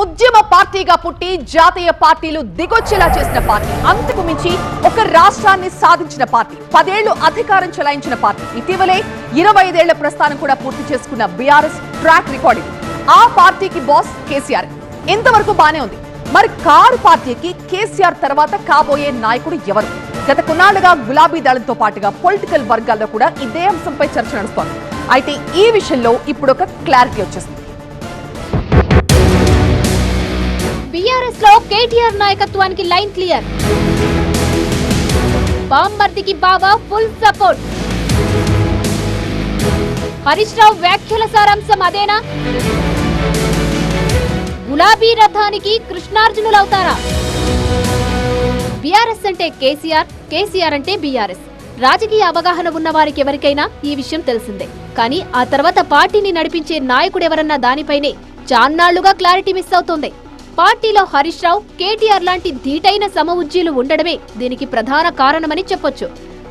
ఉద్యమ పార్టీగా పుట్టి జాతీయ పార్టీలు దిగొచ్చేలా చేసిన పార్టీ, అంతకు మించి ఒక రాష్ట్రాన్ని సాధించిన పార్టీ, 10 ఏళ్లు అధికారం చెలాయించిన పార్టీ, ఇటీవలే 25 ఏళ్ల ప్రస్థానం కూడా పూర్తి చేసుకున్న బీఆర్ఎస్ ట్రాక్ రికార్డింగ్. ఆ పార్టీకి బాస్ కేసీఆర్. ఇంతవరకు బానే ఉంది. మరి కారు పార్టీకి కేసీఆర్ తర్వాత కాబోయే నాయకుడు ఎవరు? గత కొన్నాళ్లుగా గులాబీ దళంతో పాటుగా పొలిటికల్ వర్గాల్లో కూడా ఇదే అంశంపై చర్చ నడుస్తోంది. అయితే ఈ విషయంలో ఇప్పుడు ఒక క్లారిటీ వచ్చేసింది. బీఆర్ఎస్ లో కేటీఆర్ నాయకత్వానికి లైన్ క్లియర్. బామ్మర్దికి బాగా ఫుల్ సపోర్ట్. హరీష్ రావు వ్యాఖ్యల సారాంశం అదేనా? గులాబీ రథానికి కృష్ణార్జునులవుతారా? బీఆర్ఎస్ అంటే కేసీఆర్, కేసీఆర్ అంటే బీఆర్ఎస్. రాజకీయ అవగాహన ఉన్న వారికి ఎవరికైనా ఈ విషయం తెలిసిందే. కానీ ఆ తర్వాత పార్టీని నడిపించే నాయకుడెవరన్న దానిపైనే చాన్నాళ్లుగా క్లారిటీ మిస్ అవుతోంది. పార్టీలో హరీష్ రావు, కేటీఆర్ లాంటి ధీటైన సమఉజ్జీలు ఉండడమే దీనికి ప్రధాన కారణమని చెప్పొచ్చు.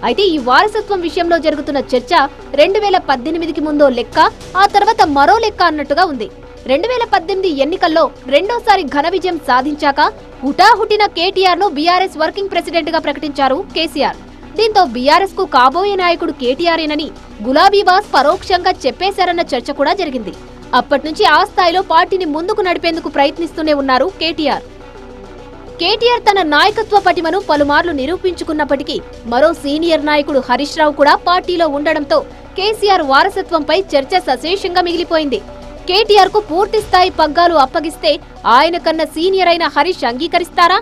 అయితే ఈ వారసత్వం విషయంలో జరుగుతున్న చర్చ 2018కి ముందో లెక్క, ఆ తర్వాత మరో లెక్క అన్నట్టుగా ఉంది. 2018 ఎన్నికల్లో రెండోసారి ఘన విజయం సాధించాక హుటాహుటిన కేటీఆర్ ను బీఆర్ఎస్ వర్కింగ్ ప్రెసిడెంట్ గా ప్రకటించారు కేసీఆర్. దీంతో బీఆర్ఎస్ కు కాబోయే నాయకుడు కేటీఆర్ఏనని గులాబీ బాస్ పరోక్షంగా చెప్పేశారన్న చర్చ కూడా జరిగింది. అప్పట్నుంచి ఆ స్థాయిలో పార్టీని ముందుకు నడిపేందుకు ప్రయత్నిస్తూనే ఉన్నారు కేటీఆర్. కేటీఆర్ తన నాయకత్వ పటిమను పలుమార్లు నిరూపించుకున్నప్పటికీ మరో సీనియర్ నాయకుడు హరీష్ రావు కూడా పార్టీలో ఉండడంతో కేసీఆర్ వారసత్వంపై చర్చ సశేషంగా మిగిలిపోయింది. కేటీఆర్ కు పూర్తి స్థాయి పగ్గాలు అప్పగిస్తే ఆయన కన్నా సీనియర్ అయిన హరీష్ అంగీకరిస్తారా?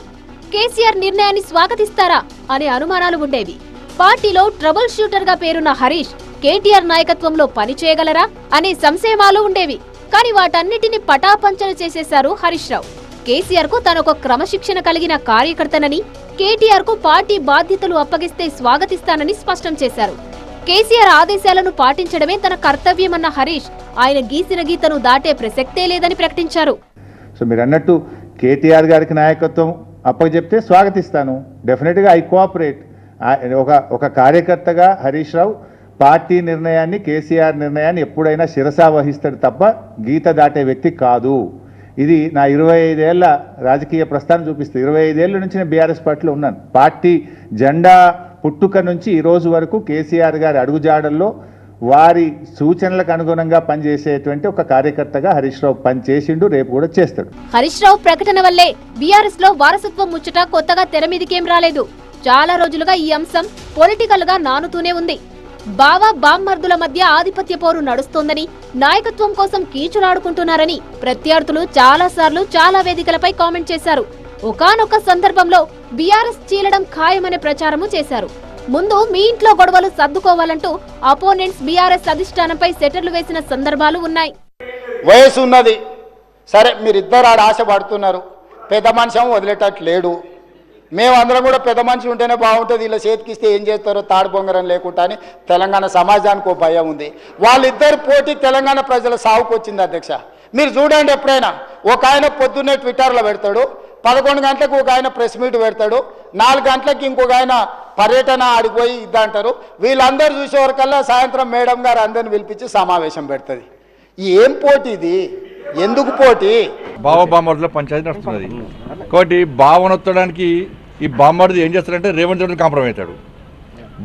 కేసీఆర్ నిర్ణయాన్ని స్వాగతిస్తారా అనే అనుమానాలు ఉండేవి. పార్టీలో ట్రబుల్ షూటర్ గా పేరున్న హరీష్ కేటీఆర్ నాయకత్వంలో పనిచేయగలరా అనే సంశయాలు ఉండేవి. కానీ వాటన్నిటిని పటాపంచలు చేసేశారు హరీష్ రావు. కేసీఆర్ కు తనొక క్రమశిక్షణ కలిగిన కార్యకర్తనని, కేటీఆర్ కు పార్టీ బాధ్యతలు అప్పగిస్తే స్వాగతిస్తానని స్పష్టం చేశారు. కేసీఆర్ ఆదేశాలను పాటించడమే తన కర్తవ్యమన్న హరీష్ ఆయన గీసిన గీతను దాటే ప్రసక్తే లేదని ప్రకటించారు. సో మీరు అన్నట్టు కేటీఆర్ గారికి నాయకత్వం అప్పచెప్తే స్వాగతిస్తాను, డెఫినెట్గా ఐ కోఆపరేట్. ఒక కార్యకర్తగా హరీష్ రావు పార్టీ నిర్ణయాన్ని, కేసీఆర్ నిర్ణయాన్ని ఎప్పుడైనా శిరసా వహిస్తాడు తప్ప గీత దాటే వ్యక్తి కాదు. ఇది నా 25 ఏళ్ల రాజకీయ ప్రస్థానం చూపిస్తుంది. 25 ఏళ్ల నుంచి నేను బీఆర్ఎస్ పార్టీలో ఉన్నాను. పార్టీ జెండా పుట్టుక నుంచి ఈ రోజు వరకు కేసీఆర్ గారి అడుగుజాడల్లో వారి సూచనలకు అనుగుణంగా పనిచేసేటువంటి ఒక కార్యకర్తగా హరీష్ రావు పనిచేసిండు, రేపు కూడా చేస్తాడు. హరీష్ రావు ప్రకటన వల్లే బీఆర్ఎస్ లో వారసత్వం ముచ్చట కొత్తగా తెర మీదికేం రాలేదు. చాలా రోజులుగా ఈ అంశం పొలిటికల్ గా నానుతూనే ఉంది. బావా బామ్మర్దుల మధ్య ఆధిపత్య పోరు నడుస్తోందని, నాయకత్వం కోసం కీచులాడుకుంటున్నారని ప్రత్యర్థులు చాలా సార్లు చాలా వేదికలపై కామెంట్ చేశారు. ఒకానొక సందర్భంలో బీఆర్ఎస్ చీలడం ఖాయమనే ప్రచారము చేశారు. ముందు మీ ఇంట్లో గొడవలు సర్దుకోవాలంటూ అపోనెంట్స్ బీఆర్ఎస్ అధిష్టానంపై సెటర్లు వేసిన సందర్భాలు ఉన్నాయి. వయసు ఉన్నది సరే, మీరిద్దరు ఆడ ఆశ పడుతున్నారు. పెద్ద మనిషి వదిలేటట్టు లేడు. మేమందరం కూడా పెద్ద మనిషి ఉంటేనే బాగుంటుంది, ఇలా చేతికిస్తే ఏం చేస్తారో తాడు బొంగరం లేకుండా అని తెలంగాణ సమాజానికి ఒక భయం ఉంది. వాళ్ళిద్దరు పోటీ తెలంగాణ ప్రజల సాగుకు వచ్చింది. అధ్యక్ష, మీరు చూడండి, ఎప్పుడైనా ఒక ఆయన పొద్దున్నే ట్విట్టర్లో పెడతాడు, 11 గంటలకు ఒక ఆయన ప్రెస్ మీట్ పెడతాడు, 4 గంటలకు ఇంకొక ఆయన పర్యటన ఆడిపోయి ఇద్దంటారు. వీళ్ళందరూ చూసేవరకల్లా సాయంత్రం మేడం గారు అందరిని పిలిపించి సమావేశం పెడుతుంది. ఏం పోటీ ఇది? ఎందుకు పోటీ? బామ్మర్దుల పంచాయతీ నడుస్తున్నది కాబట్టి బావనొత్తడానికి ఈ బామ్మర్ది ఏం చేస్తారంటే రేవంత్ రెడ్డి కాంప్రమైజ్ అవుతాడు.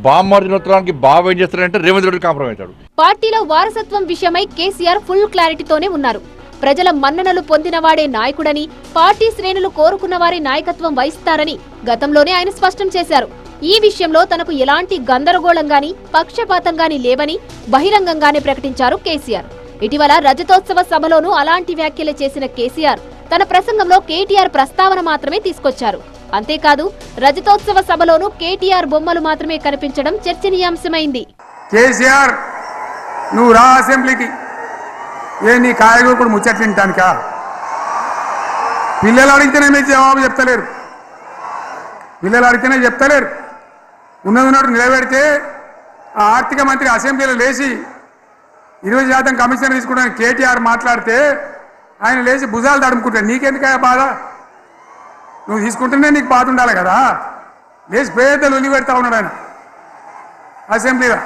బామ్మర్ది నొత్తడానికి బావ ఏం చేస్తారంటే రేవంత్ రెడ్డి కాంప్రమైజ్ అవుతాడు. పార్టీలో వారసత్వం విషయమై కేసీఆర్ ఫుల్ క్లారిటీతోనే ఉన్నారు. ప్రజల మన్ననలు పొందినవాడే నాయకుడని, పార్టీ శ్రేణులు కోరుకున్న వారి నాయకత్వం వహిస్తారని గతంలోనే ఆయన స్పష్టం చేశారు. ఈ విషయంలో తనకు ఎలాంటి గందరగోళం గాని, పక్షపాతం గాని లేవని బహిరంగంగానే ప్రకటించారు కేసీఆర్. ఇటీవల రజతోత్సవ సభలోనూ అలాంటి వ్యాఖ్యలే చేసిన కేసీఆర్ తన ప్రసంగంలో కేటీఆర్ ప్రస్తావన మాత్రమే తీసుకొచ్చారు. అంతేకాదు, రజతోత్సవ సభలోనూ కేటీఆర్ బొమ్మలు మాత్రమే కనిపించడం చర్చనీయాంశమైంది. కేసీఆర్, నువ్వు రా అసెంబ్లీకి. ఏ నీ కాయగూరకుడు ముచ్చట్లు తింటానికా? పిల్లలు అడిగితేనే మీరు జవాబు చెప్తలేరు. ఉన్నది ఉన్నట్టు నిలబెడితే ఆ ఆర్థిక మంత్రి అసెంబ్లీలో లేచి 20% కమిషన్ తీసుకోవడానికి కేటీఆర్ మాట్లాడితే ఆయన లేచి భుజాలు తడుముకుంటాడు. నీకెందుకయ్యా బాధ? నువ్వు తీసుకుంటేనే నీకు బాధ ఉండాలి కదా. లేచి పేదలు ఉల్లి పెడతా ఉన్నాడు ఆయన అసెంబ్లీలో.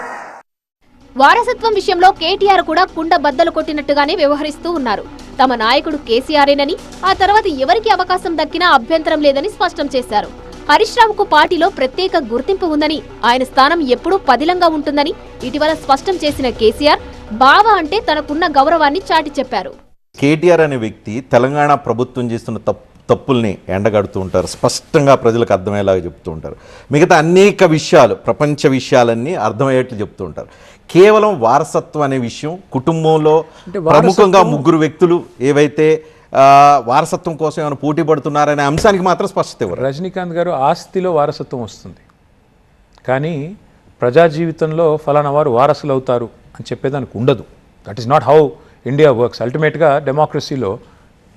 వారసత్వం విషయంలో కేటీఆర్ కూడా కుండ బద్దలు కొట్టినట్టుగానే వ్యవహరిస్తూ ఉన్నారు. తమ నాయకుడు కేసీఆరేనని, ఆ తర్వాత ఎవరికి అవకాశం దక్కినా అభ్యంతరం లేదని స్పష్టం చేశారు. హరీష్ రావుకు పార్టీలో ప్రత్యేక గుర్తింపు ఉందని, ఆయన స్థానం ఎప్పుడూ పదిలంగా ఉంటుందని ఇటీవల స్పష్టం చేసిన కేసీఆర్ బావ అంటే తనకున్న గౌరవాన్ని చాటి చెప్పారు. కేటీఆర్ అనే వ్యక్తి తెలంగాణ ప్రభుత్వం చేస్తున్న తప్పుల్ని ఎండగడుతూ ఉంటారు, స్పష్టంగా ప్రజలకు అర్థమయ్యేలాగా చెప్తూ ఉంటారు. మిగతా అనేక విషయాలు, ప్రపంచ విషయాలన్నీ అర్థమయ్యేట్లు చెప్తూ ఉంటారు. కేవలం వారసత్వం అనే విషయం, కుటుంబంలో ప్రముఖంగా 3 వ్యక్తులు ఏవైతే వారసత్వం కోసం ఏమైనా పోటీ పడుతున్నారనే అంశానికి మాత్రం స్పష్టత ఇవ్వరు. రజనీకాంత్ గారు ఆస్తిలో వారసత్వం వస్తుంది, కానీ ప్రజా జీవితంలో ఫలానా వారు వారసులు అవుతారు అని చెప్పేదానికి ఉండదు. That is not how India works. అల్టిమేట్గా డెమోక్రసీలో,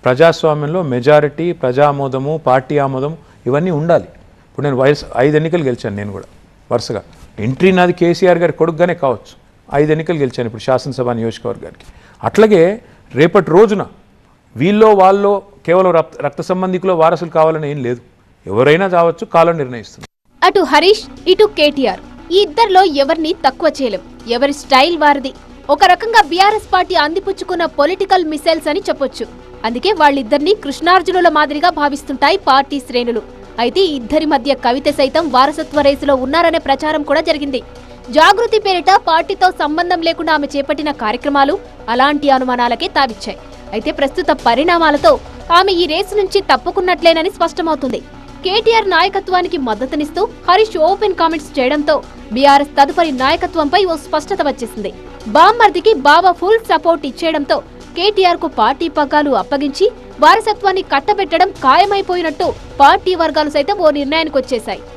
ప్రజాస్వామ్యంలో మెజారిటీ, ప్రజామోదము, పార్టీ ఆమోదం ఇవన్నీ ఉండాలి. ఇప్పుడు నేను 5 ఎన్నికలు గెలిచాను, నేను కూడా వరుసగా. ఎంట్రీ నాది కేసీఆర్ గారి కొడుకుగానే కావచ్చు, 5 ఎన్నికలు గెలిచాను ఇప్పుడు శాసనసభ నియోజకవర్గానికి. అట్లాగే రేపటి రోజున వీళ్ళో వాళ్ళో కేవలం రక్త సంబంధికులో వారసులు కావాలని ఏం లేదు, ఎవరైనా కావచ్చు, కాలం నిర్ణయిస్తుంది. అటు హరీష్, ఇటు కేటీఆర్, ఈ ఇద్దరిలో ఎవరిని తక్కువ చేయలేం. ఎవరి స్టైల్ వారిది. ఒక రకంగా బీఆర్ఎస్ పార్టీ అందిపుచ్చుకున్న పొలిటికల్ మిసైల్స్ అని చెప్పొచ్చు. అందుకే వాళ్ళిద్దరినీ కృష్ణార్జునుల మాదిరిగా భావిస్తుంటాయి పార్టీ శ్రేణులు. అయితే ఇద్దరి మధ్య కవిత సైతం వారసత్వ రేసులో ఉన్నారనే ప్రచారం కూడా జరిగింది. జాగృతి పేరిట పార్టీతో సంబంధం లేకుండా ఆమె చేపట్టిన కార్యక్రమాలు అలాంటి అనుమానాలకే తావిచ్చాయి. అయితే ప్రస్తుత పరిణామాలతో ఆమె ఈ రేసు నుంచి తప్పుకున్నట్లేనని స్పష్టమవుతుంది. కేటీఆర్ నాయకత్వానికి మద్దతునిస్తూ హరీష్ ఓపెన్ కామెంట్స్ చేయడంతో బీఆర్ఎస్ తదుపరి నాయకత్వంపై ఓ స్పష్టత వచ్చేసింది. బామ్మర్దికి బావ ఫుల్ సపోర్ట్ ఇచ్చేయడంతో కేటీఆర్ కు పార్టీ పగ్గాలు అప్పగించి వారసత్వాన్ని కట్టబెట్టడం ఖాయమైపోయినట్టు పార్టీ వర్గాలు సైతం ఓ నిర్ణయానికి వచ్చేశాయి.